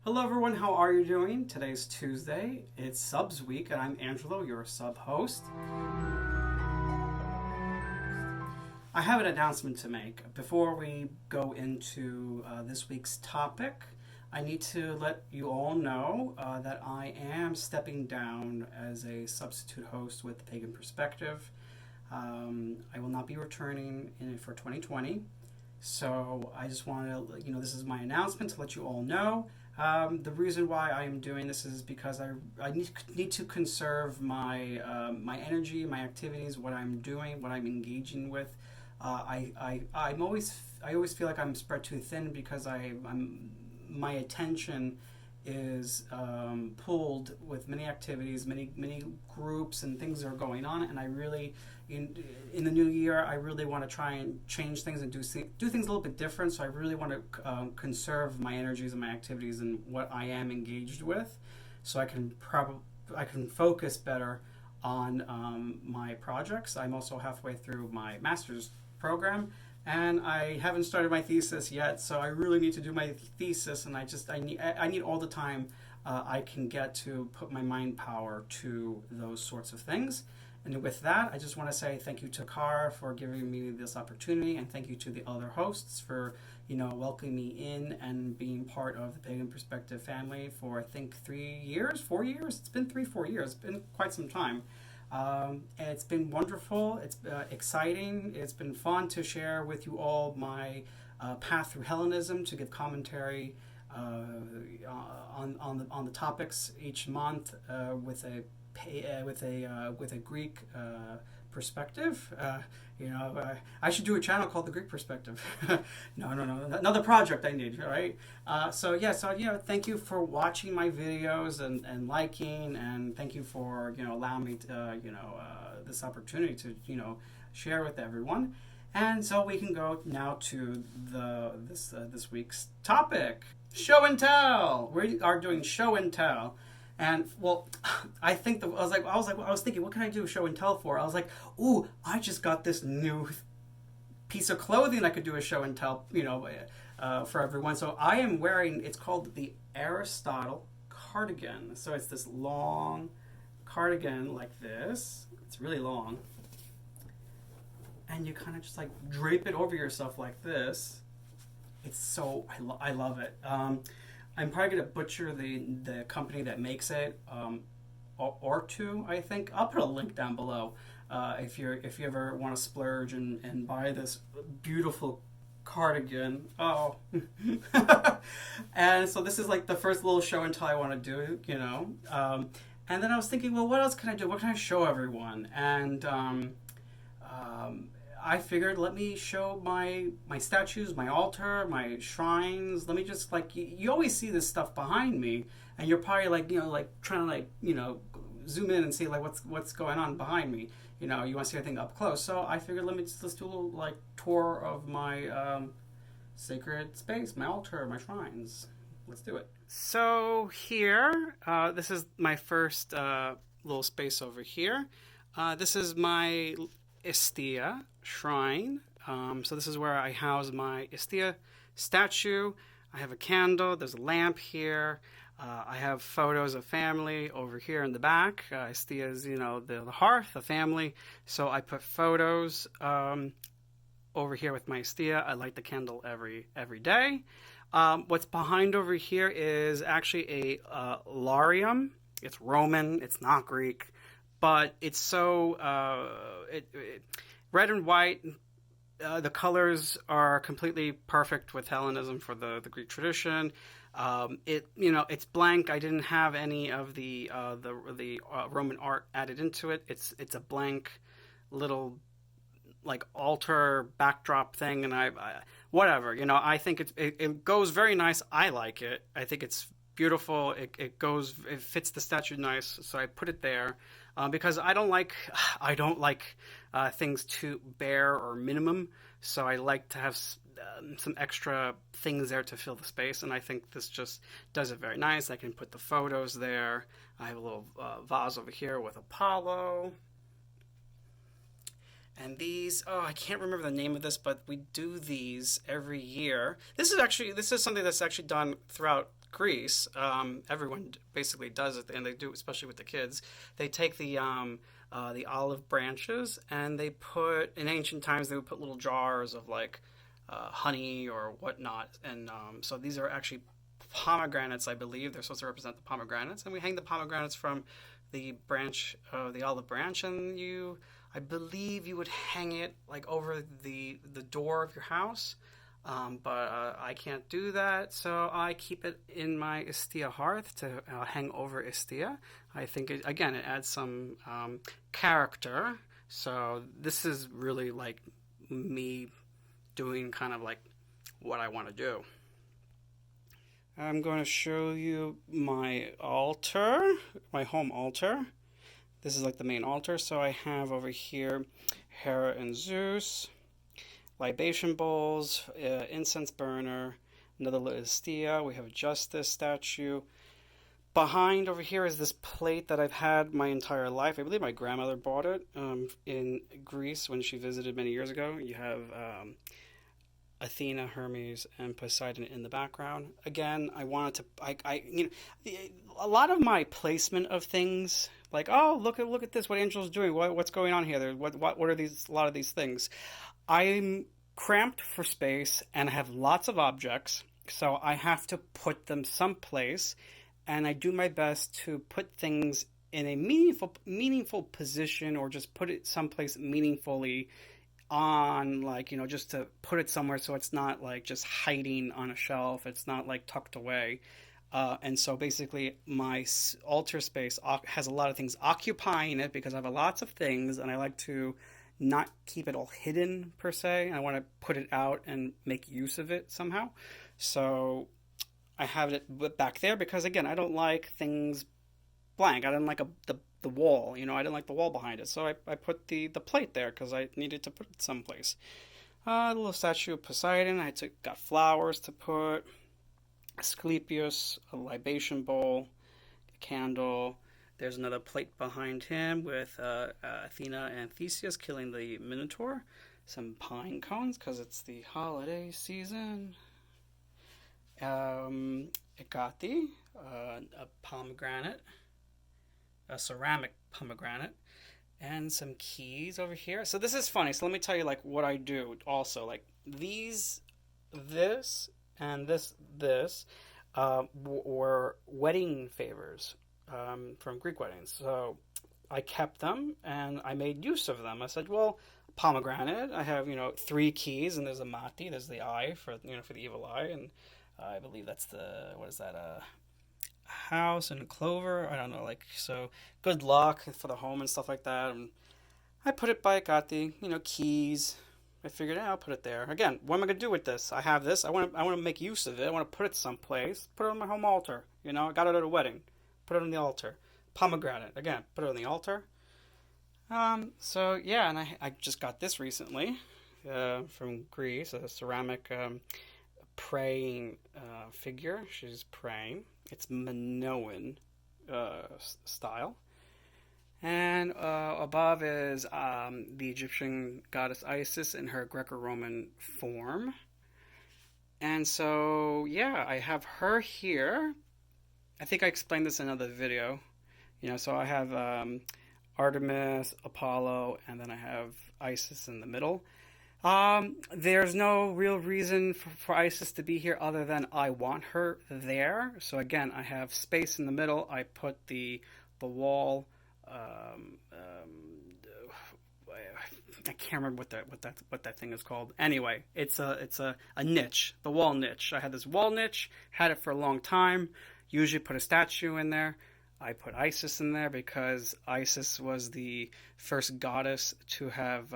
Hello everyone, how are you doing? Today's Tuesday, it's Subs Week, and I'm Angelo, your sub host. I have an announcement to make. Before we go into this week's topic, I need to let you all know that I am stepping down as a substitute host with Pagan Perspective. I will not be returning for 2020. So I just want to, this is my announcement to let you all know. The reason why I am doing this is because I need to conserve my energy, my activities, what I'm doing, what I'm engaging with. I always feel like I'm spread too thin because my attention is pulled with many activities, many groups and things are going on, and I really in the new year I really want to try and change things and do things a little bit different. So I really want to conserve my energies and my activities and what I am engaged with, so I can focus better on my projects. I'm also halfway through my master's program, and I haven't started my thesis yet, so I really need to do my thesis, and I need all the time I can get to put my mind power to those sorts of things. And with that, I just want to say thank you to Kara for giving me this opportunity, and thank you to the other hosts for welcoming me in and being part of the Pagan Perspective family for I think 3 years, 4 years. It's been 3, 4 years. It's been quite some time. And it's been wonderful. It's exciting. It's been fun to share with you all my path through Hellenism, to give commentary on the topics each month with a Greek perspective. I should do a channel called the Greek Perspective. No, another project I need, right? Thank you for watching my videos and liking, and thank you for allowing me to, this opportunity to share with everyone. And so we can go now to this week's topic: show and tell. We are doing show and tell. And well, I was thinking, what can I do show and tell for? I was like, ooh, I just got this new piece of clothing I could do a show and tell, for everyone. So I am wearing. It's called the Aristotle cardigan. So it's this long cardigan like this. It's really long, and you kind of just like drape it over yourself like this. It's so I love it. I'm probably going to butcher the company that makes it, Orttu, I think. I'll put a link down below if you ever want to splurge and buy this beautiful cardigan. Oh, and so this is like the first little show and tell I want to do, And then I was thinking, well, what else can I do? What can I show everyone? And I figured, let me show my statues, my altar, my shrines. Let me just you always see this stuff behind me, and you're probably trying to zoom in and see what's going on behind me. You want to see everything up close. So I figured, let's do a little tour of my sacred space, my altar, my shrines. Let's do it. So here, this is my first little space over here. This is my Istia shrine. So this is where I house my Istia statue. I have a candle. There's a lamp here. I have photos of family over here in the back. Istia is, the hearth, the family. So I put photos over here with my Istia. I light the candle every day. What's behind over here is actually a Larium. It's Roman. It's not Greek. But it's so red and white. The colors are completely perfect with Hellenism for the Greek tradition. It's blank. I didn't have any of the Roman art added into it. It's a blank little altar backdrop thing, and I whatever. I think it goes very nice. I like it. I think it's beautiful. It fits the statue nice, so I put it there. Because I don't like things too bare or minimum, so I like to have some extra things there to fill the space, and I think this just does it very nice. I can put the photos there. I have a little vase over here with Apollo. And these, I can't remember the name of this, but we do these every year. This is something that's actually done throughout Greece, everyone basically does it, and they do, especially with the kids. They take the olive branches, and they put, in ancient times, they would put little jars of like honey or whatnot, and so these are actually pomegranates, I believe. They're supposed to represent the pomegranates, and we hang the pomegranates from the branch, the olive branch, and I believe you would hang it like over the door of your house. But I can't do that, so I keep it in my Istia hearth to hang over Istia. I think, it adds some character. So this is really like me doing kind of like what I want to do. I'm going to show you my altar, my home altar. This is like the main altar. So I have over here Hera and Zeus, libation bowls, incense burner, another Istia. We have a Justice statue. Behind over here is this plate that I've had my entire life. I believe my grandmother bought it in Greece when she visited many years ago. You have Athena, Hermes, and Poseidon in the background. Again, I wanted to, a lot of my placement of things, like, oh, look at this, what Angel's doing, what's going on here? What are these? A lot of these things. I'm cramped for space and I have lots of objects, so I have to put them someplace, and I do my best to put things in a meaningful position, or just put it someplace meaningfully on, like, just to put it somewhere so it's not like just hiding on a shelf, it's not like tucked away. And so basically my altar space has a lot of things occupying it because I have lots of things, and I like to not keep it all hidden per se. I want to put it out and make use of it somehow. So I have it back there because, again, I don't like things blank. I didn't like the wall, I didn't like the wall behind it. So I put the plate there because I needed to put it someplace. A little statue of Poseidon. Got flowers to put. Asclepius, a libation bowl, a candle. There's another plate behind him with Athena and Theseus killing the Minotaur. Some pine cones because it's the holiday season. Agati, a pomegranate, a ceramic pomegranate, and some keys over here. So this is funny. So let me tell you like what I do also. Like this, and this were wedding favors from Greek weddings. So I kept them and I made use of them. I said, well, pomegranate, I have, 3 keys, and there's a mati, there's the eye for the evil eye, and I believe that's house and clover. I don't know, so good luck for the home and stuff like that. And I put it by Gati, keys. I figured, I'll put it there. Again, what am I going to do with this? I have this. I want to make use of it. I want to put it someplace. Put it on my home altar. I got it at a wedding. Put it on the altar. Pomegranate. Again, put it on the altar. So, yeah, and I just got this recently from Greece, a ceramic praying figure. She's praying. It's Minoan style. And above is the Egyptian goddess Isis in her Greco-Roman form. And so, yeah, I have her here. I think I explained this in another video. So I have Artemis, Apollo, and then I have Isis in the middle. There's no real reason for Isis to be here other than I want her there. So again, I have space in the middle. I put the wall. I can't remember what that thing is called. Anyway, it's a niche, the wall niche. I had this wall niche, had it for a long time. Usually put a statue in there. I put Isis in there because Isis was the first goddess to have,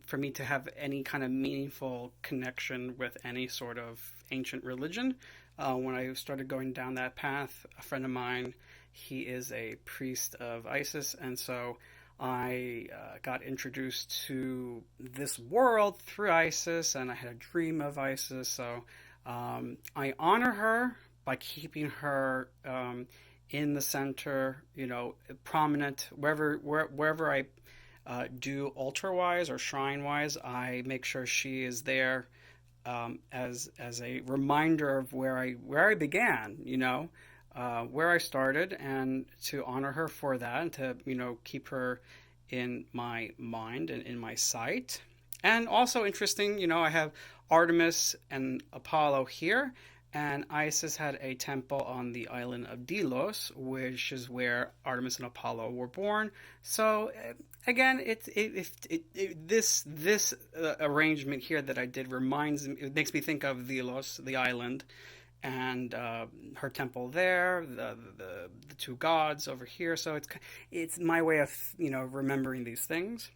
for me to have any kind of meaningful connection with any sort of ancient religion. When I started going down that path, a friend of mine, he is a priest of Isis, and so I got introduced to this world through Isis, and I had a dream of Isis. So I honor her by keeping her in the center, prominent wherever I do altar-wise or shrine-wise. I make sure she is there as a reminder of where I began, where I started, and to honor her for that, and to keep her in my mind and in my sight. And also interesting, I have Artemis and Apollo here, and Isis had a temple on the island of Delos, which is where Artemis and Apollo were born. So again, this arrangement here that I did reminds me. It makes me think of Delos, the island, and her temple there, the two gods over here. So it's my way of remembering these things.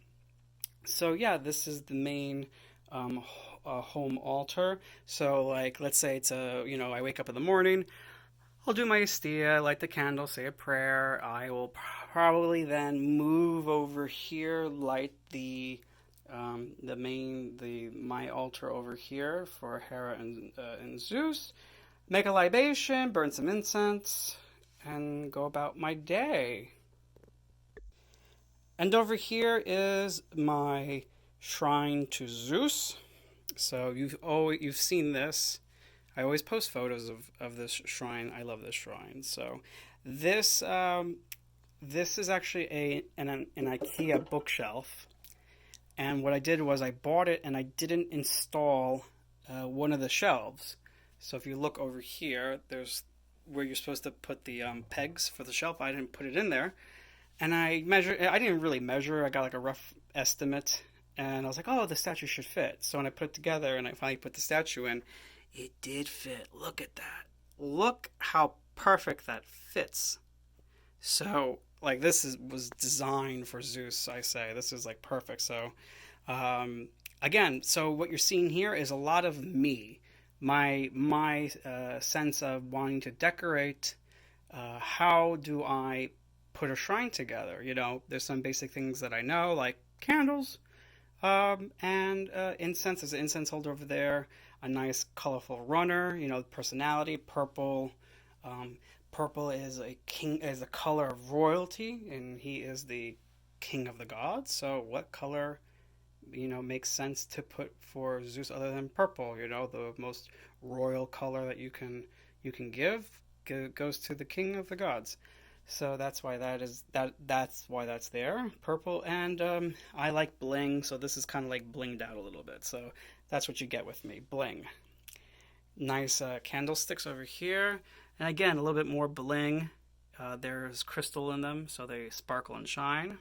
So yeah, this is the main home altar. So like, let's say it's I wake up in the morning. I'll do my Astia, light the candle, say a prayer. I will probably then move over here, light my altar over here for Hera and Zeus. Make a libation, burn some incense, and go about my day. And over here is my shrine to Zeus. So you've seen this. I always post photos of this shrine. I love this shrine. So this this is actually an IKEA bookshelf. And what I did was I bought it and I didn't install one of the shelves. So if you look over here, there's where you're supposed to put the pegs for the shelf. I didn't put it in there. And I didn't really measure. I got like a rough estimate. And I was like, oh, the statue should fit. So when I put it together and I finally put the statue in, it did fit. Look at that. Look how perfect that fits. So, like, was designed for Zeus, I say. This is like perfect. So, again, so what you're seeing here is a lot of me. My sense of wanting to decorate. How do I put a shrine together? There's some basic things that I know, like candles, and incense. There's an incense holder over there. A nice colorful runner. Personality. Purple. Purple is a color of royalty, and he is the king of the gods. So what color, makes sense to put for Zeus other than purple? The most royal color that you can give goes to the king of the gods. So that's why that's why that's there, purple. And I like bling, so this is kind of like blinged out a little bit. So that's what you get with me, bling. Nice candlesticks over here, and again a little bit more bling. There's crystal in them, so they sparkle and shine.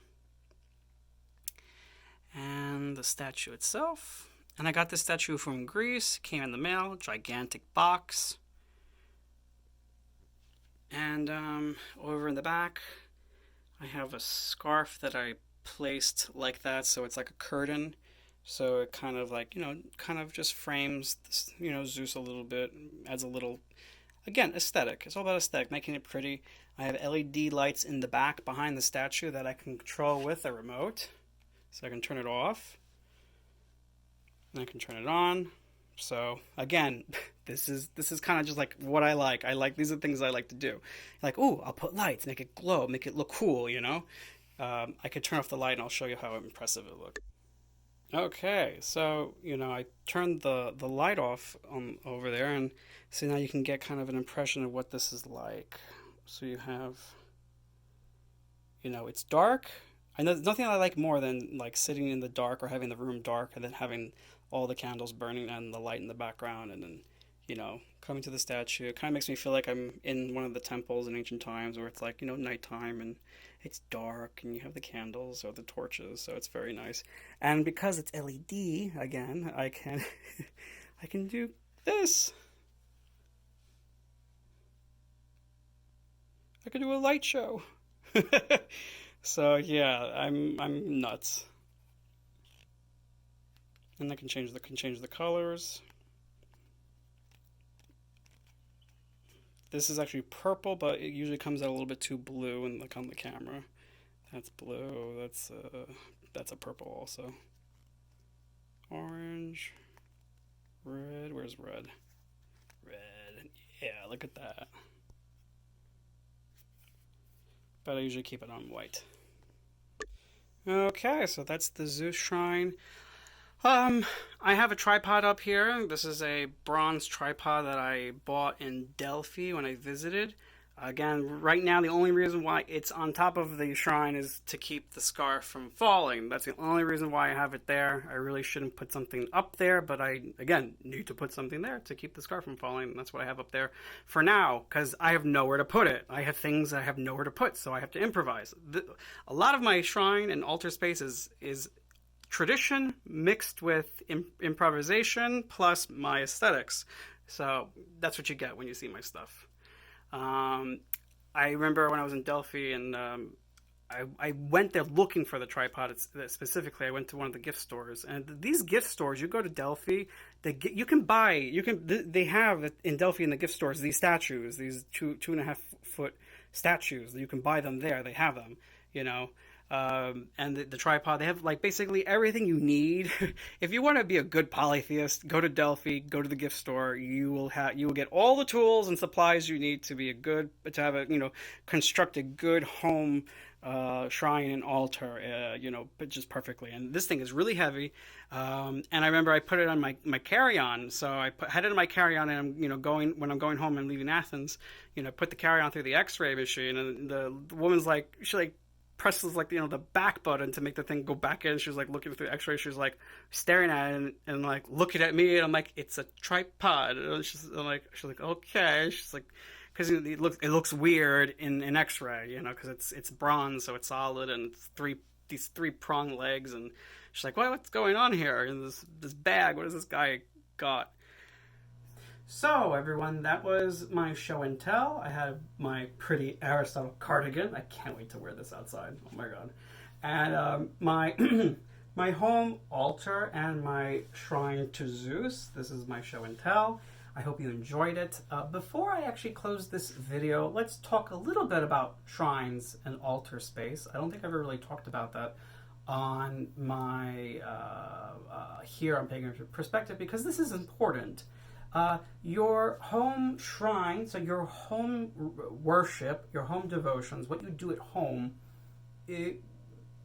And the statue itself. And I got this statue from Greece. Came in the mail, gigantic box. And over in the back, I have a scarf that I placed like that, so it's like a curtain. So it kind of like, kind of just frames, this, Zeus a little bit, adds a little, again, aesthetic. It's all about aesthetic, making it pretty. I have LED lights in the back behind the statue that I can control with a remote. So I can turn it off, and I can turn it on. So again, this is kind of just like what I like. These are things I like to do. Like, ooh, I'll put lights, make it glow, make it look cool. I could turn off the light, and I'll show you how impressive it looks. Okay, so I turned the light off over there, and so now you can get kind of an impression of what this is like. So you have, it's dark. I know there's nothing I like more than like sitting in the dark or having the room dark and then having all the candles burning and the light in the background, and then coming to the statue. It kind of makes me feel like I'm in one of the temples in ancient times where it's like nighttime and it's dark and you have the candles or the torches, so it's very nice. And because it's LED, again, I can I can do this. I can do a light show. So yeah, I'm nuts. And I can change the colors. This is actually purple, but it usually comes out a little bit too blue and look on the camera. That's blue. That's a purple also. Orange, red. Where's red? Red. Yeah, look at that. But I usually keep it on white. Okay, so that's the Zeus shrine. I have a tripod up here. This is a bronze tripod that I bought in Delphi when I visited. Again, right now the only reason why it's on top of the shrine is to keep the scarf from falling. That's the only reason why I have it there. I really shouldn't put something up there, but I, again, need to put something there to keep the scarf from falling. And that's what I have up there for now, because I have nowhere to put it. I have things I have nowhere to put, so I have to improvise. A lot of my shrine and altar space is tradition mixed with improvisation plus my aesthetics. So that's what you get when you see my stuff. I remember when I was in Delphi and I went there looking for the tripod. Specifically, I went to one of the gift stores, and these gift stores, you go to Delphi, they have in Delphi in the gift stores these statues, these 2.5 foot statues. You can buy them there. They have them, you know. And the tripod, they have like basically everything you need. If you want to be a good polytheist, go to Delphi, go to the gift store. You will get all the tools and supplies you need to have a construct a good home shrine and altar, but just perfectly. And this thing is really heavy. And I remember I put it on my carry-on. So I had it in my carry-on, and I'm when I'm going home and leaving Athens, put the carry-on through the X-ray machine, and the woman's like, she presses the back button to make the thing go back in. She was like looking through the X-ray. She was like staring at it and like looking at me, and I'm like, it's a tripod. And she's like, okay. She's like, because it looks weird in X-ray, because it's bronze, so it's solid, and it's these three prong legs, and she's like, what's going on here in this bag? What has this guy got? So, everyone, that was my show and tell. I had my pretty Aristotle cardigan. I can't wait to wear this outside. Oh, my God. And my my home altar and my shrine to Zeus. This is my show and tell. I hope you enjoyed it. Before I actually close this video, let's talk a little bit about shrines and altar space. I don't think I've ever really talked about that on my here on Pagan Perspective, because this is important. Your home shrine, so your home worship, your home devotions, what you do at home, it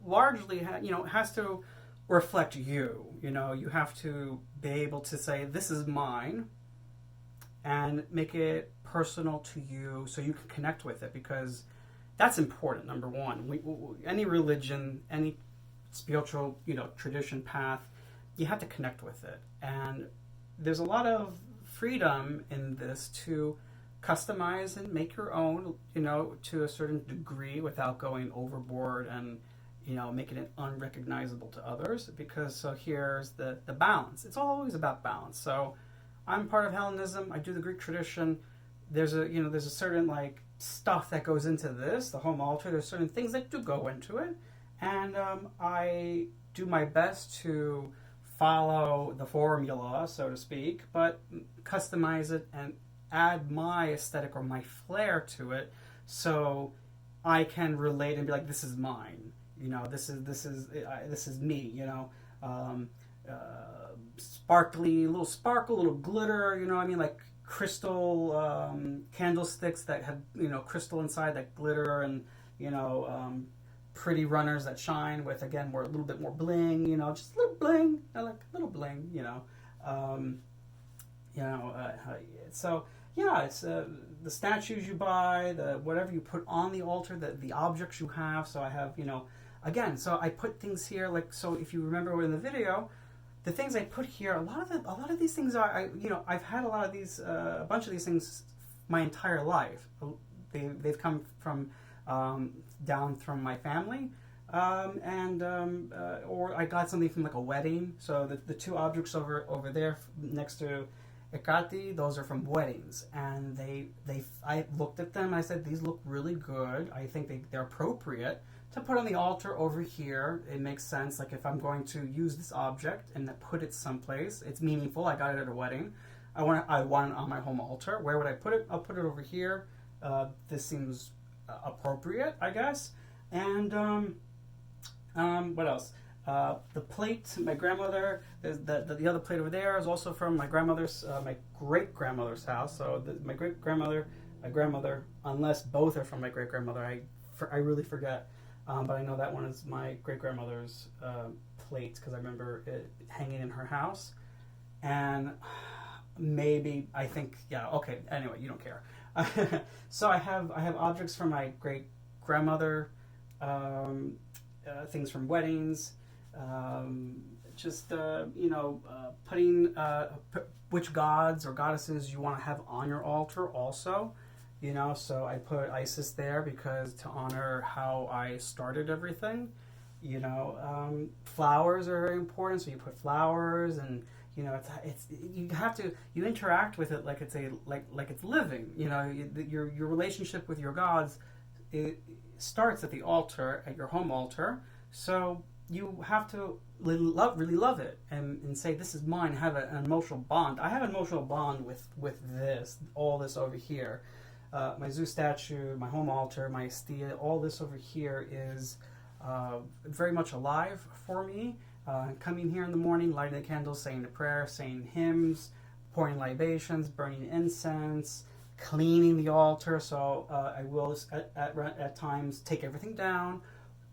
largely has to reflect you. You have to be able to say, this is mine, and make it personal to you so you can connect with it, because that's important, number one. Any religion, any spiritual tradition, path, you have to connect with it. And there's a lot of freedom in this to customize and make your own, to a certain degree, without going overboard and, making it unrecognizable to others. Because so here's the balance. It's always about balance. So I'm part of Hellenism. I do the Greek tradition. There's a certain stuff that goes into this, the home altar. There's certain things that do go into it, and I do my best to follow the formula, so to speak, but customize it and add my aesthetic or my flair to it, so I can relate and be like, this is mine. This is me. Sparkly, little sparkle, little glitter. Like crystal candlesticks that have crystal inside that glitter, and pretty runners that shine with, again, a little bit more bling, just a little bling. I like a little bling, so yeah, it's the statues you buy, the whatever you put on the altar, the objects you have. So I have, again, so I put things here, so if you remember in the video, the things I put here, a lot of these things are, I've had a lot of these, a bunch of these things my entire life. They've come from down from my family, or I got something from a wedding. So the two objects over there next to Ekati, those are from weddings, and I looked at them and I said, these look really good. I think they're appropriate to put on the altar over here. It makes sense. If I'm going to use this object and put it someplace, it's meaningful. I got it at a wedding. I want it on my home altar. Where would I put it? I'll put it over here. This seems appropriate, I guess. And what else? The plate, my grandmother, the other plate over there is also from my grandmother's, my great grandmother's house. So my great grandmother, my grandmother, unless both are from my great grandmother, I really forget. But I know that one is my great-grandmother's plate because I remember it hanging in her house. And maybe, I think, yeah, okay, anyway, you don't care. So I have objects from my great-grandmother, things from weddings, just, putting which gods or goddesses you want to have on your altar also. So I put Isis there because to honor how I started everything. Flowers are very important, so you put flowers, and it's you interact with it like it's it's living. Your relationship with your gods, it starts at the altar, at your home altar. So you have to really love it and say, this is mine. Have an emotional bond. I have an emotional bond with all this over here. My Zeus statue, my home altar, my Astia, all this over here is very much alive for me. Coming here in the morning, lighting the candles, saying the prayer, saying hymns, pouring libations, burning incense, cleaning the altar. So I will at times take everything down,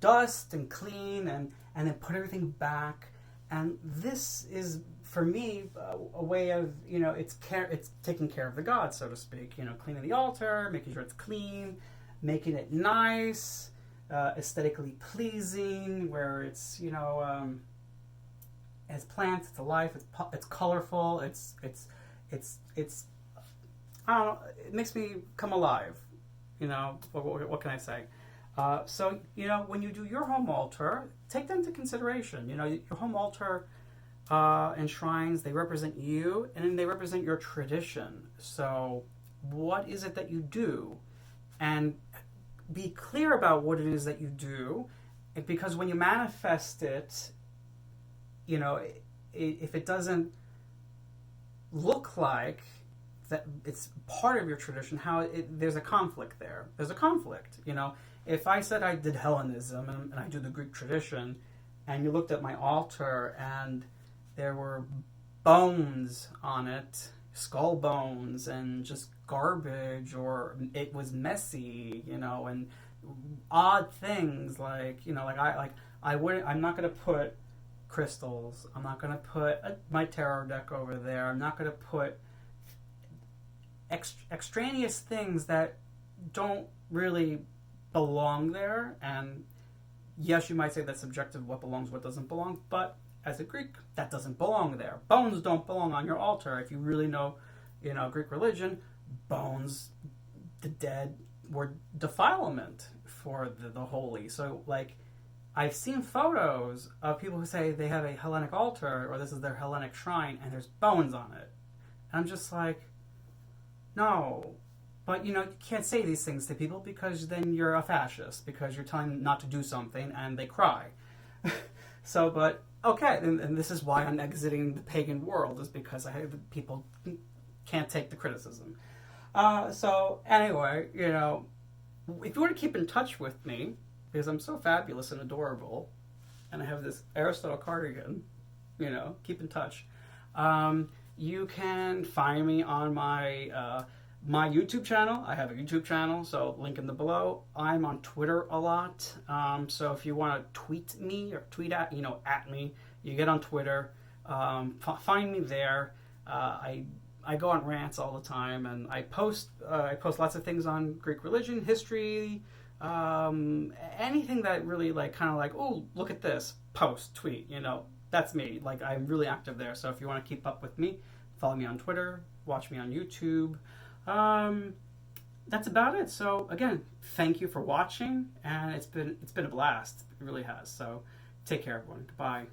dust and clean, and then put everything back. And this is, for me, a way of, it's taking care of the gods, so to speak. Cleaning the altar, making sure it's clean, making it nice, aesthetically pleasing, where it's, it's plants, it's alive, it's colorful, it's I don't know, it makes me come alive. What can I say? So, when you do your home altar, take that into consideration. Your home altar and shrines, they represent you, and they represent your tradition. So what is it that you do? And be clear about what it is that you do, because when you manifest it, if it doesn't look like that it's part of your tradition, there's a conflict there. There's a conflict, If I said I did Hellenism and I do the Greek tradition, and you looked at my altar and there were bones on it, skull bones, and just garbage, or it was messy, and odd things I'm not going to put crystals. I'm not going to put my tarot deck over there. I'm not going to put extraneous things that don't really belong there. And yes, you might say that's subjective, what belongs, what doesn't belong, but as a Greek, that doesn't belong there. Bones don't belong on your altar. If you really know, Greek religion, bones, the dead, were defilement for the holy. So, I've seen photos of people who say they have a Hellenic altar, or this is their Hellenic shrine, and there's bones on it. And I'm just like, no. But, you can't say these things to people, because then you're a fascist, because you're telling them not to do something, and they cry. So, but, okay, and this is why I'm exiting the pagan world, is because people can't take the criticism. So, anyway, if you want to keep in touch with me, because I'm so fabulous and adorable, and I have this Aristotle cardigan, keep in touch. You can find me on my my YouTube channel. I have a YouTube channel, so link in the below. I'm on Twitter a lot, so if you want to tweet me or tweet at me, you get on Twitter. Find me there. I go on rants all the time, and I post lots of things on Greek religion, history, anything that really oh, look at this, post, tweet, that's me. I'm really active there. So if you want to keep up with me, follow me on Twitter, watch me on YouTube. That's about it. So again, thank you for watching, and it's been a blast. It really has. So take care, everyone. Goodbye.